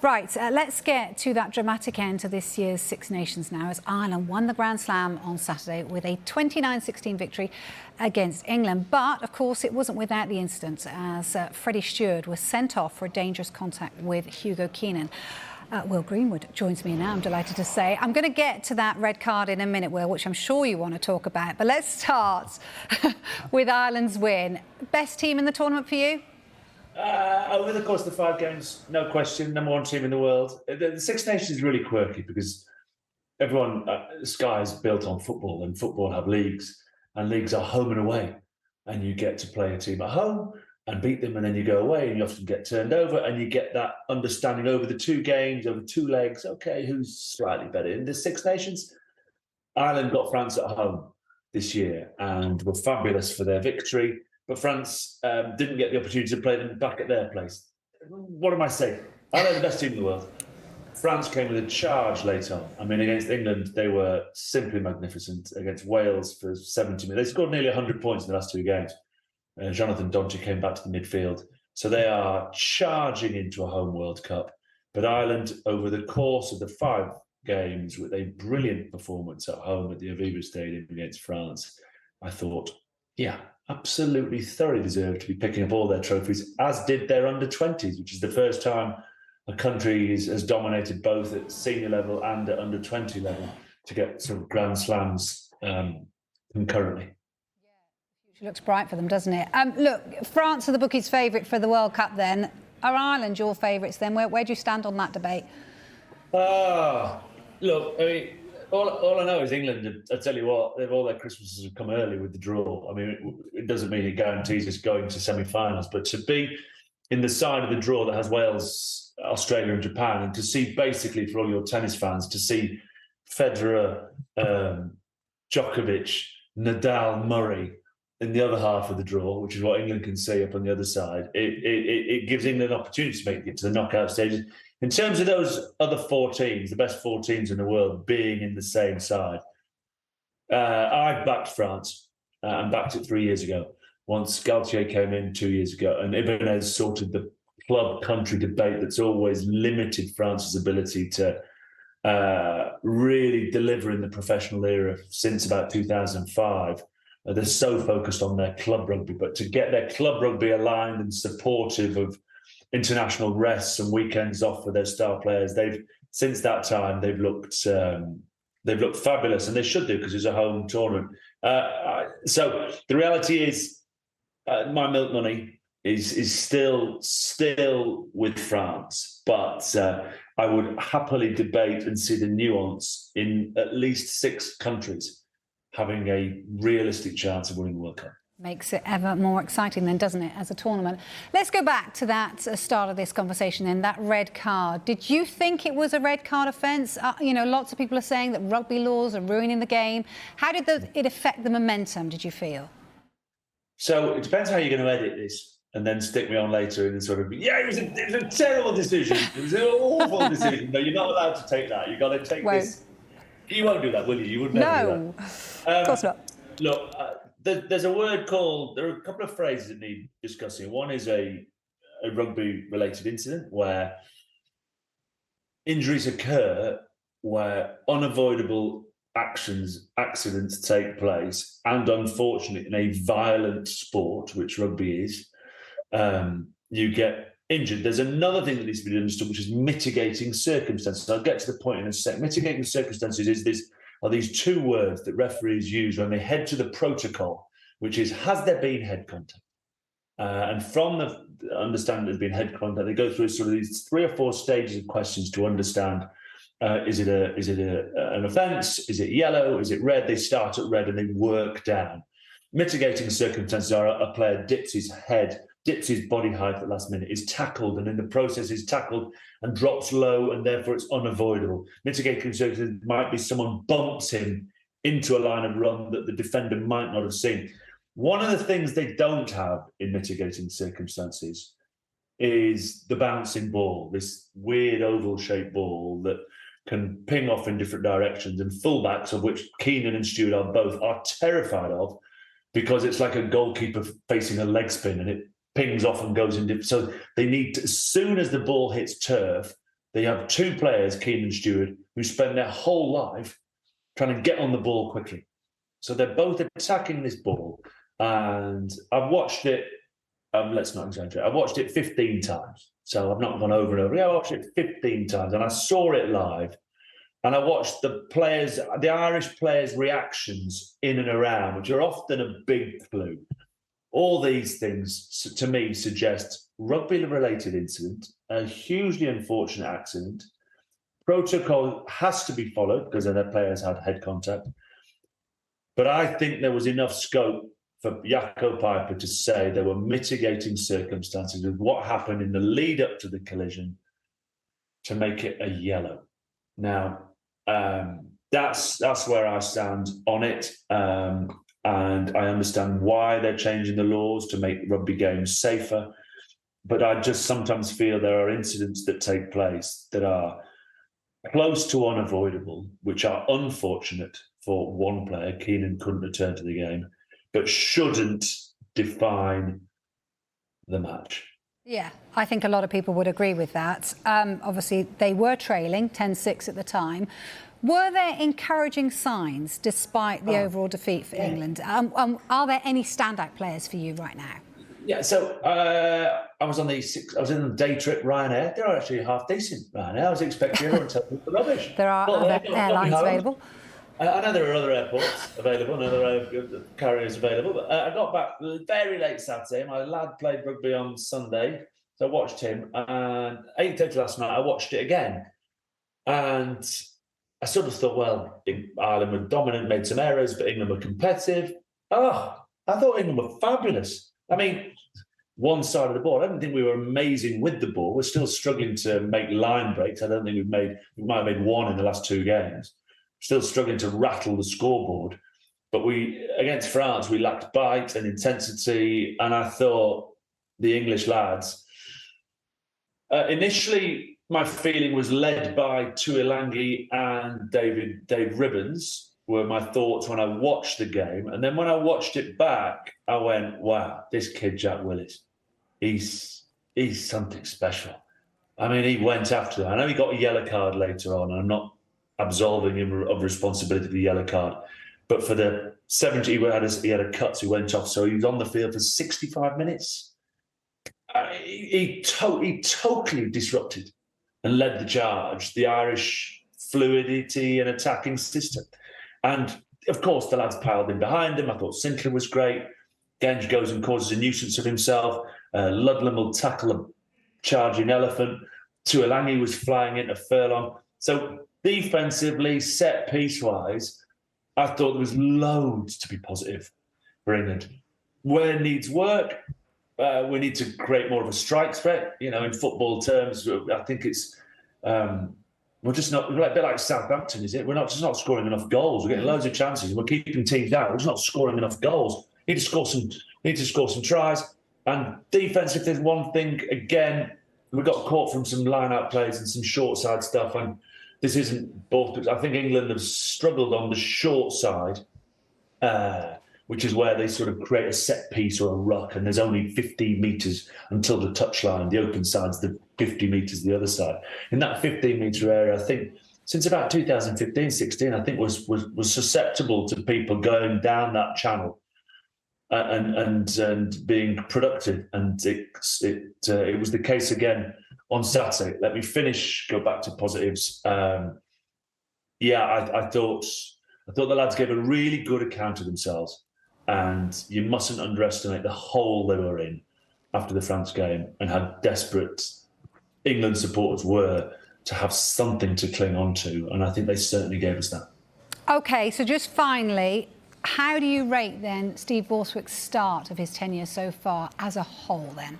Right, let's get to that dramatic end to this year's Six Nations now, as Ireland won the Grand Slam on Saturday with a 29-16 victory against England. But, of course, it wasn't without the incident, as Freddie Steward was sent off for a dangerous contact with Hugo Keenan. Will Greenwood joins me now, I'm delighted to say. I'm going to get to that red card in a minute, Will, which I'm sure you want to talk about. But let's start with Ireland's win. Best team in the tournament for you? Over the course of the 5 games, no question, number 1 team in the world. The Six Nations is really quirky because everyone, Sky is built on football, and football have leagues, and leagues are home and away. And you get to play a team at home and beat them, and then you go away and you often get turned over, and you get that understanding over the 2 games, over 2 legs. Okay, who's slightly better? In the Six Nations, Ireland got France at home this year and were fabulous for their victory. But France didn't get the opportunity to play them back at their place. What am I saying? Ireland are the best team in the world. France came with a charge late on. I mean, against England, they were simply magnificent. Against Wales for 70 minutes. They scored nearly 100 points in the last 2 games. Jonathan Donty came back to the midfield. So they are charging into a home World Cup. But Ireland, over the course of the 5 games, with a brilliant performance at home at the Aviva Stadium against France, I thought, yeah, absolutely thoroughly deserved to be picking up all their trophies, as did their under-20s, which is the first time a country has dominated both at senior level and at under-20 level to get some Grand Slams concurrently. It looks bright for them, doesn't it? Look, France are the bookies' favourite for the World Cup then. Are Ireland your favourites then? Where do you stand on that debate? Look, I mean, all I know is England, I tell you what, all their Christmases have come early with the draw. I mean, it doesn't mean it guarantees us going to semi-finals, but to be in the side of the draw that has Wales, Australia and Japan, and to see, basically, for all your tennis fans, to see Federer, Djokovic, Nadal, Murray in the other half of the draw, which is what England can see up on the other side, it gives England an opportunity to make it to the knockout stages. In terms of those other 4 teams, the best 4 teams in the world being in the same side, I backed France and backed it 3 years ago. Once Galtier came in 2 years ago, and Ibanez sorted the club-country debate that's always limited France's ability to really deliver in the professional era since about 2005. They're so focused on their club rugby, but to get their club rugby aligned and supportive of international rests and weekends off for their star players, since that time they've looked fabulous, and they should do because it's a home tournament. So the reality is, my milk money is still with France, but I would happily debate and see the nuance in at least 6 countries having a realistic chance of winning the World Cup. Makes it ever more exciting then, doesn't it, as a tournament? Let's go back to that start of this conversation then, that red card. Did you think it was a red card offence? You know, lots of people are saying that rugby laws are ruining the game. How did it affect the momentum, did you feel? So it depends how you're going to edit this and then stick me on later and sort of, it was a terrible decision. It was an awful decision. No, you're not allowed to take that. You've got to take this. You won't do that, will you? You would never do that. Of course not. Look, there's a word called, there are a couple of phrases that need discussing. One is a rugby-related incident where injuries occur, where unavoidable accidents take place, and unfortunately, in a violent sport, which rugby is, you get injured. There's another thing that needs to be understood, which is mitigating circumstances. I'll get to the point in a sec. Mitigating circumstances are these 2 words that referees use when they head to the protocol, which is, has there been head contact? And from the understanding there's been head contact, they go through sort of these 3 or 4 stages of questions to understand, is it an offence? Is it yellow? Is it red? They start at red and they work down. Mitigating circumstances are a player dips his body height at the last minute, is tackled, and in the process is tackled and drops low, and therefore it's unavoidable. Mitigating circumstances might be someone bumps him into a line of run that the defender might not have seen. One of the things they don't have in mitigating circumstances is the bouncing ball, this weird oval-shaped ball that can ping off in different directions, and fullbacks, of which Keenan and Steward are terrified of, because it's like a goalkeeper facing a leg spin and it pings off and goes in. So they need to, as soon as the ball hits turf, They have two players, Keane and Steward, who spend their whole life trying to get on the ball quickly. So they're both attacking this ball. And I've watched it, let's not exaggerate, I've watched it 15 times. So I've not gone over and over. Yeah, I watched it 15 times and I saw it live. And I watched the Irish players' reactions in and around, which are often a big clue. All these things, to me, suggest rugby-related incident, a hugely unfortunate accident. Protocol has to be followed because their players had head contact. But I think there was enough scope for Jaco Piper to say there were mitigating circumstances with what happened in the lead up to the collision to make it a yellow. Now, that's where I stand on it. And I understand why they're changing the laws to make rugby games safer. But I just sometimes feel there are incidents that take place that are close to unavoidable, which are unfortunate for one player. Keenan couldn't return to the game, but shouldn't define the match. Yeah, I think a lot of people would agree with that. Obviously, they were trailing 10-6 at the time. Were there encouraging signs despite the overall defeat for England? Are there any standout players for you right now? Yeah, so I was in the day trip Ryanair. They're actually half decent, Ryanair. I was expecting everyone to tell me the rubbish. There are other airlines available. I know there are other airports available and other carriers available, but I got back very late Saturday. My lad played rugby on Sunday, so I watched him. And 8:30 last night, I watched it again. And I sort of thought, well, Ireland were dominant, made some errors, but England were competitive. I thought England were fabulous. I mean, one side of the ball, I don't think we were amazing with the ball. We're still struggling to make line breaks. I don't think we might have made one in the last two games. Still struggling to rattle the scoreboard. But against France, we lacked bite and intensity. And I thought the English lads, initially, my feeling was led by Tuilagi and Dave Ribbons were my thoughts when I watched the game. And then when I watched it back, I went, wow, this kid, Jack Willis, he's something special. I mean, he went after that. I know he got a yellow card later on, and I'm not absolving him of responsibility for the yellow card. But for the 70, he had a cut, so he went off. So he was on the field for 65 minutes. He totally disrupted and led the charge, the Irish fluidity and attacking system. And, of course, the lads piled in behind him. I thought Sinclair was great. Genge goes and causes a nuisance of himself. Ludlam will tackle a charging elephant. Tuilagi was flying into furlong. So defensively, set-piece-wise, I thought there was loads to be positive for England. Where it needs work, we need to create more of a strike threat. You know, in football terms, I think it's we're just not a bit like Southampton, is it? We're just not scoring enough goals. We're getting loads of chances. We're keeping teams out. We're just not scoring enough goals. We need to score some tries. And defense, if there's one thing, again, we got caught from some line-out plays and some short side stuff. And this isn't both. I think England have struggled on the short side. Which is where they sort of create a set piece or a ruck, and there's only 15 metres until the touchline. The open side's the 50 metres the other side. In that 15-metre area, I think since about 2015-16, I think was susceptible to people going down that channel and being productive. And it was the case again on Saturday. Let me go back to positives. I thought the lads gave a really good account of themselves. And you mustn't underestimate the hole they were in after the France game and how desperate England supporters were to have something to cling on to. And I think they certainly gave us that. OK, so just finally, how do you rate then Steve Borthwick's start of his tenure so far as a whole then?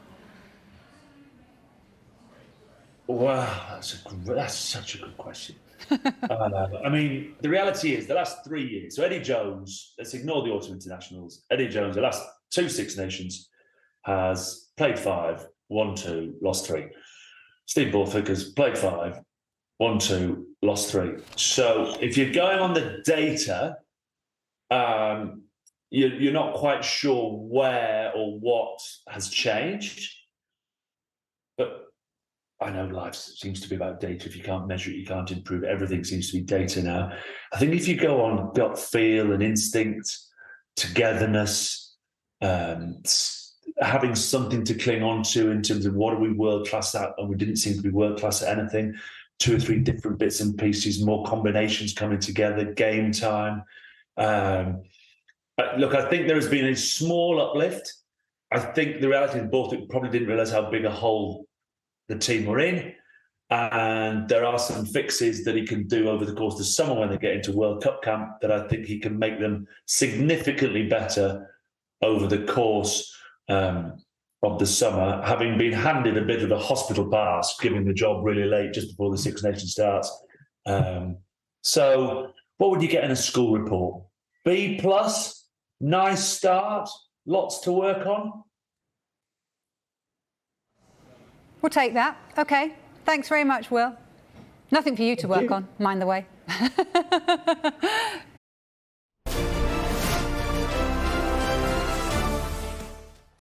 Wow, that's such a good question. I mean, the reality is the last 3 years. So Eddie Jones, let's ignore the autumn internationals. Eddie Jones, the last two Six Nations, has played 5, won 2, lost 3. Steve Borthwick has played 5, won 2, lost 3. So if you're going on the data, you're not quite sure where or what has changed. But I know life seems to be about data. If you can't measure it, you can't improve it. Everything seems to be data now. I think if you go on gut feel and instinct, togetherness, having something to cling on to in terms of what are we world class at, and we didn't seem to be world class at anything. 2 or 3 different bits and pieces, more combinations coming together, game time. Look, I think there has been a small uplift. I think the reality is Borthwick probably didn't realise how big a hole the team were in. And there are some fixes that he can do over the course of the summer when they get into World Cup camp that I think he can make them significantly better over the course of the summer, having been handed a bit of a hospital pass, giving the job really late just before the Six Nations starts. So what would you get in a school report? B+, nice start, lots to work on. We'll take that. Okay. Thanks very much, Will. Nothing for you to work on, mind the way.